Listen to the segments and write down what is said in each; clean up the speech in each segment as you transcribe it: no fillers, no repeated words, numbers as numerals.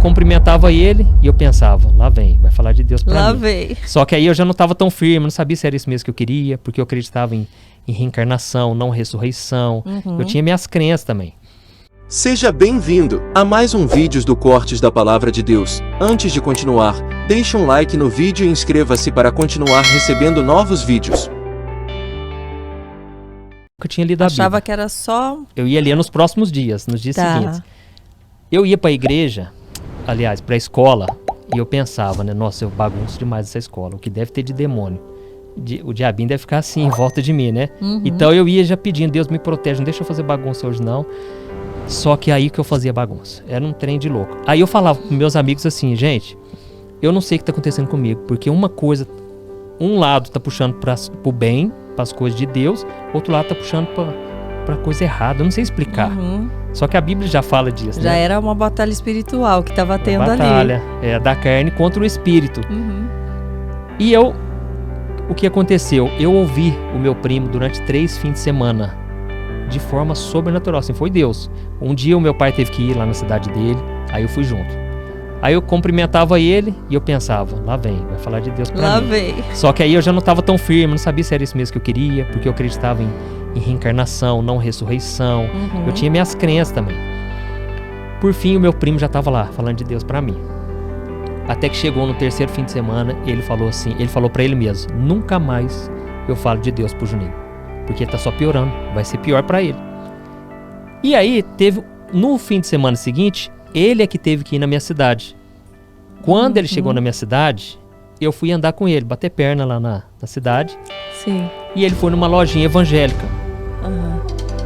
cumprimentava ele e eu pensava, lá vem, vai falar de Deus pra Lá mim. vem. Só que aí eu já não estava tão firme, não sabia se era isso mesmo que eu queria, porque eu acreditava em reencarnação, não ressurreição. Eu tinha minhas crenças também. Seja bem-vindo a mais um vídeo do Cortes da Palavra de Deus. Antes de continuar, deixe um like no vídeo e inscreva-se para continuar recebendo novos vídeos. Eu tinha lido a Bíblia. Achava que era só... Eu ia ler nos próximos dias, nos dias seguintes. Eu ia para a igreja, aliás, para a escola, e eu pensava, né? Nossa, eu bagunço demais essa escola, o que deve ter de demônio. O diabinho deve ficar assim, em volta de mim, né? Então eu ia já pedindo, Deus me protege, não deixa eu fazer bagunça hoje não. Só que aí que eu fazia bagunça, era um trem de louco. Aí eu falava com meus amigos assim, gente, eu não sei o que tá acontecendo comigo, porque uma coisa, um lado tá puxando pro bem, pras coisas de Deus, outro lado tá puxando pra coisa errada, eu não sei explicar. Só que a Bíblia já fala disso, Já né? era uma batalha espiritual que tava tendo Batalha, ali. é da carne contra o espírito. E o que aconteceu? Eu ouvi o meu primo durante 3 fins de semana, de forma sobrenatural, assim, foi Deus. Um dia o meu pai teve que ir lá na cidade dele, aí eu fui junto. Aí eu cumprimentava ele e eu pensava, lá vem, vai falar de Deus pra mim. Lá vem. Só que aí eu já não estava tão firme, não sabia se era isso mesmo que eu queria, porque eu acreditava em reencarnação, não ressurreição. Eu tinha minhas crenças também. Por fim, o meu primo já estava lá, falando de Deus pra mim. Até que chegou no 3º fim de semana, ele falou assim, ele falou pra ele mesmo, nunca mais eu falo de Deus pro Juninho, porque tá só piorando, vai ser pior pra ele. E aí, no fim de semana seguinte, ele é que teve que ir na minha cidade. Quando ele chegou na minha cidade, eu fui andar com ele, bater perna lá na cidade. Sim. E ele foi numa lojinha evangélica.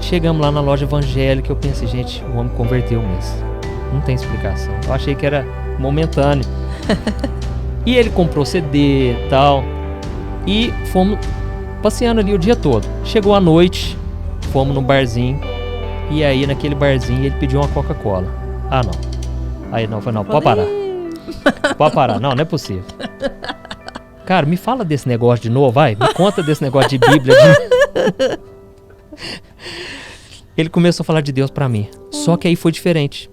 Chegamos lá na loja evangélica, eu pensei, gente, o homem converteu mesmo. Não tem explicação. Eu achei que era momentâneo. E ele comprou CD e tal. E fomos passeando ali o dia todo. Chegou a noite, fomos num barzinho. E aí naquele barzinho ele pediu uma Coca-Cola. Ah, não. Aí não, foi não, pode parar. Pode parar, não é possível. Cara, me fala desse negócio de novo, vai. Me conta desse negócio de Bíblia. Ele começou a falar de Deus pra mim. Só que aí foi diferente.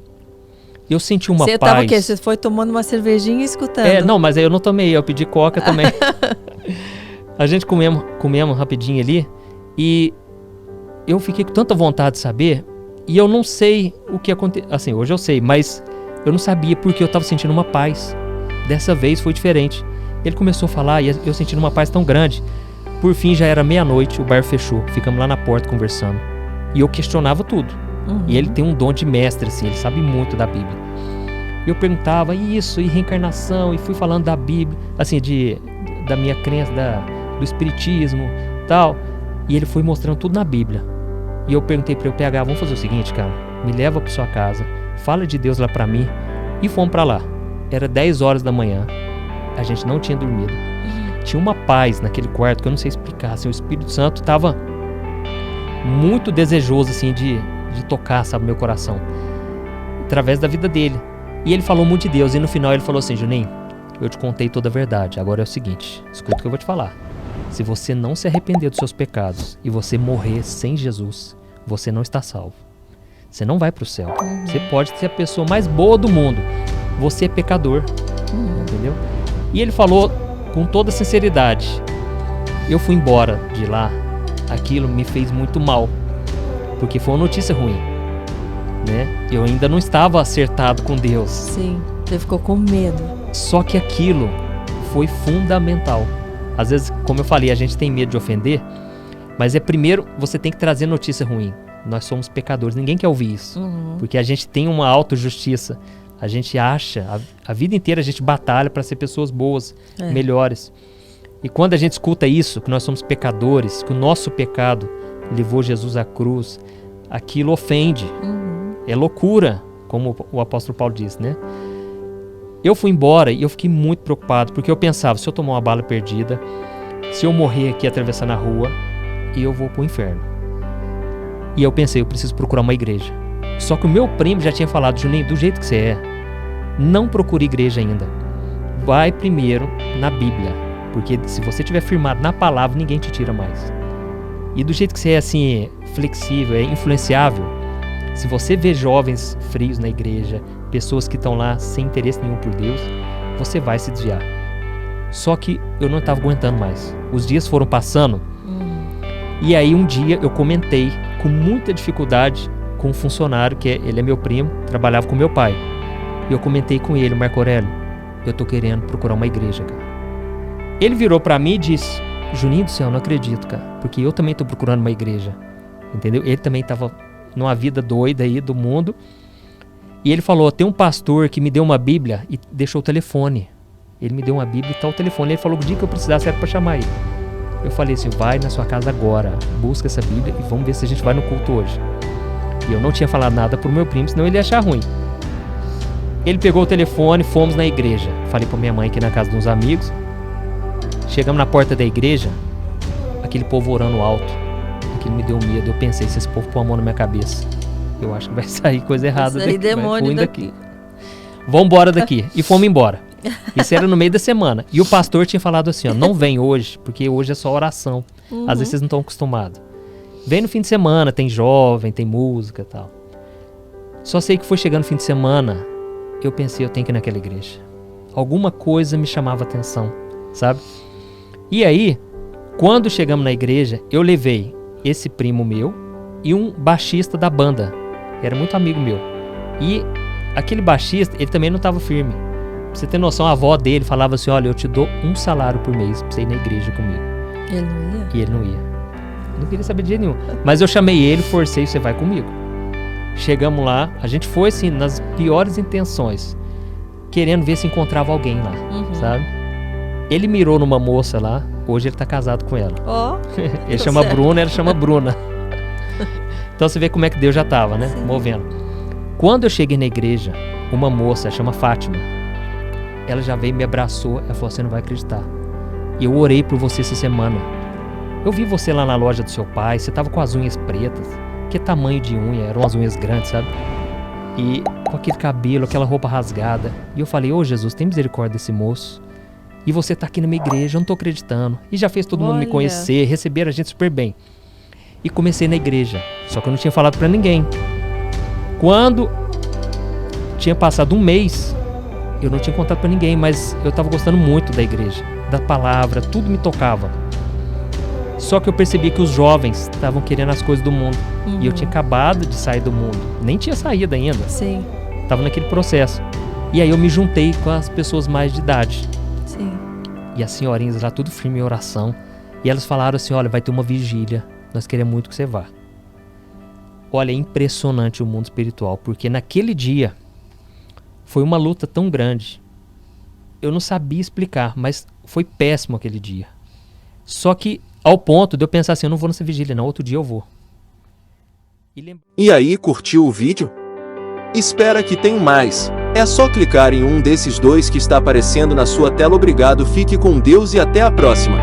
Eu senti uma paz. Você tava o quê? Você foi tomando uma cervejinha e escutando? Não, mas aí eu não tomei, eu pedi Coca também. A gente comemos rapidinho ali. E eu fiquei com tanta vontade de saber. E eu não sei o que aconteceu. Assim, hoje eu sei, mas eu não sabia porque eu tava sentindo uma paz. Dessa vez foi diferente. Ele começou a falar e eu sentindo uma paz tão grande. Por fim, já era meia-noite, o bar fechou. Ficamos lá na porta conversando. E eu questionava tudo. E ele tem um dom de mestre, assim, ele sabe muito da Bíblia. Eu perguntava isso, e reencarnação, e fui falando da Bíblia, assim, da minha crença, do espiritismo, tal. E ele foi mostrando tudo na Bíblia. E eu perguntei pra ele, PH, vamos fazer o seguinte, cara, me leva pra sua casa, fala de Deus lá pra mim. E fomos pra lá. Era 10 horas da manhã, a gente não tinha dormido. Tinha uma paz naquele quarto que eu não sei explicar, assim, o Espírito Santo tava muito desejoso, assim, de tocar, sabe, meu coração, através da vida dele. E ele falou muito de Deus, e no final ele falou assim, Juninho, eu te contei toda a verdade, agora é o seguinte, escuta o que eu vou te falar. Se você não se arrepender dos seus pecados e você morrer sem Jesus, você não está salvo. Você não vai pro céu. Você pode ser a pessoa mais boa do mundo, você é pecador, entendeu? E ele falou com toda sinceridade. Eu fui embora de lá, aquilo me fez muito mal, porque foi uma notícia ruim, né? Eu ainda não estava acertado com Deus. Sim, você ficou com medo. Só que aquilo foi fundamental. Às vezes, como eu falei, a gente tem medo de ofender, mas primeiro você tem que trazer notícia ruim. Nós somos pecadores, ninguém quer ouvir isso, porque a gente tem uma autojustiça. A gente acha, a vida inteira a gente batalha para ser pessoas boas, melhores. E quando a gente escuta isso, que nós somos pecadores, que o nosso pecado levou Jesus à cruz, aquilo ofende. É loucura, como o apóstolo Paulo diz, né? Eu fui embora e eu fiquei muito preocupado, porque eu pensava, se eu tomar uma bala perdida, se eu morrer aqui atravessando a rua, eu vou pro inferno. E eu pensei, eu preciso procurar uma igreja. Só que o meu primo já tinha falado, Juninho, do jeito que você é, não procure igreja ainda. Vai primeiro na Bíblia, porque se você estiver firmado na palavra, ninguém te tira mais. E do jeito que você é assim, flexível, é influenciável, se você vê jovens frios na igreja, pessoas que estão lá sem interesse nenhum por Deus, você vai se desviar. Só que eu não estava aguentando mais. Os dias foram passando. E aí um dia eu comentei com muita dificuldade com um funcionário, ele é meu primo, trabalhava com meu pai. E eu comentei com ele: Marco Aurélio, eu tô querendo procurar uma igreja, cara. Ele virou pra mim e disse: Juninho do céu, não acredito, cara, porque eu também tô procurando uma igreja. Entendeu? Ele também tava numa vida doida aí do mundo. E ele falou: tem um pastor que me deu uma Bíblia e deixou o telefone. Ele me deu uma Bíblia e tá o telefone. Ele falou que o dia que eu precisasse era pra chamar ele. Eu falei assim: vai na sua casa agora, busca essa Bíblia e vamos ver se a gente vai no culto hoje. E eu não tinha falado nada pro meu primo, senão ele ia achar ruim. Ele pegou o telefone, fomos na igreja. Falei pra minha mãe que ia na casa de uns amigos. Chegamos na porta da igreja, aquele povo orando alto. Aquilo me deu medo. Eu pensei: se esse povo pôr a mão na minha cabeça, eu acho que vai sair coisa errada daqui. Demônio daqui. Vamos embora daqui. E fomos embora. Isso era no meio da semana. E o pastor tinha falado assim: ó, não vem hoje, porque hoje é só oração. Às vezes vocês não estão acostumados. Vem no fim de semana, tem jovem, tem música e tal. Só sei que foi chegando o fim de semana, eu pensei: eu tenho que ir naquela igreja. Alguma coisa me chamava atenção, sabe? E aí, quando chegamos na igreja, eu levei esse primo meu e um baixista da banda. Era muito amigo meu. E aquele baixista, ele também não estava firme. Pra você ter noção, a avó dele falava assim: olha, eu te dou um salário por mês pra você ir na igreja comigo. Ele não ia? E ele não ia. Não queria saber de jeito nenhum. Mas eu chamei ele, forcei: você vai comigo. Chegamos lá, a gente foi assim, nas piores intenções, querendo ver se encontrava alguém lá, sabe? Ele mirou numa moça lá, hoje ele tá casado com ela. Ele chama certo. Bruna, ela chama Bruna. Então você vê como é que Deus já tava, né? Sim. Movendo. Quando eu cheguei na igreja, uma moça, ela chama Fátima, ela já veio e me abraçou. Ela falou: você não vai acreditar, eu orei por você essa semana. Eu vi você lá na loja do seu pai, você tava com as unhas pretas. Que tamanho de unha, eram as unhas grandes, sabe? E com aquele cabelo, aquela roupa rasgada. E eu falei: ô Jesus, tem misericórdia desse moço. E você tá aqui na minha igreja, eu não tô acreditando. E já fez todo mundo me conhecer, receberam a gente super bem. E comecei na igreja, só que eu não tinha falado pra ninguém. Quando tinha passado um mês, eu não tinha contado pra ninguém, mas eu tava gostando muito da igreja, da palavra, tudo me tocava. Só que eu percebi que os jovens estavam querendo as coisas do mundo. E eu tinha acabado de sair do mundo. Nem tinha saído ainda. Sim. Tava naquele processo. E aí eu me juntei com as pessoas mais de idade. Sim. E as senhorinhas lá, tudo firme em oração. E elas falaram assim: olha, vai ter uma vigília. Nós queremos muito que você vá. Olha, é impressionante o mundo espiritual. Porque naquele dia foi uma luta tão grande. Eu não sabia explicar, mas foi péssimo aquele dia. Só que ao ponto de eu pensar assim: eu não vou nessa vigília não, outro dia eu vou. E aí, curtiu o vídeo? Espera que tem mais. É só clicar em um desses dois que está aparecendo na sua tela. Obrigado, fique com Deus e até a próxima.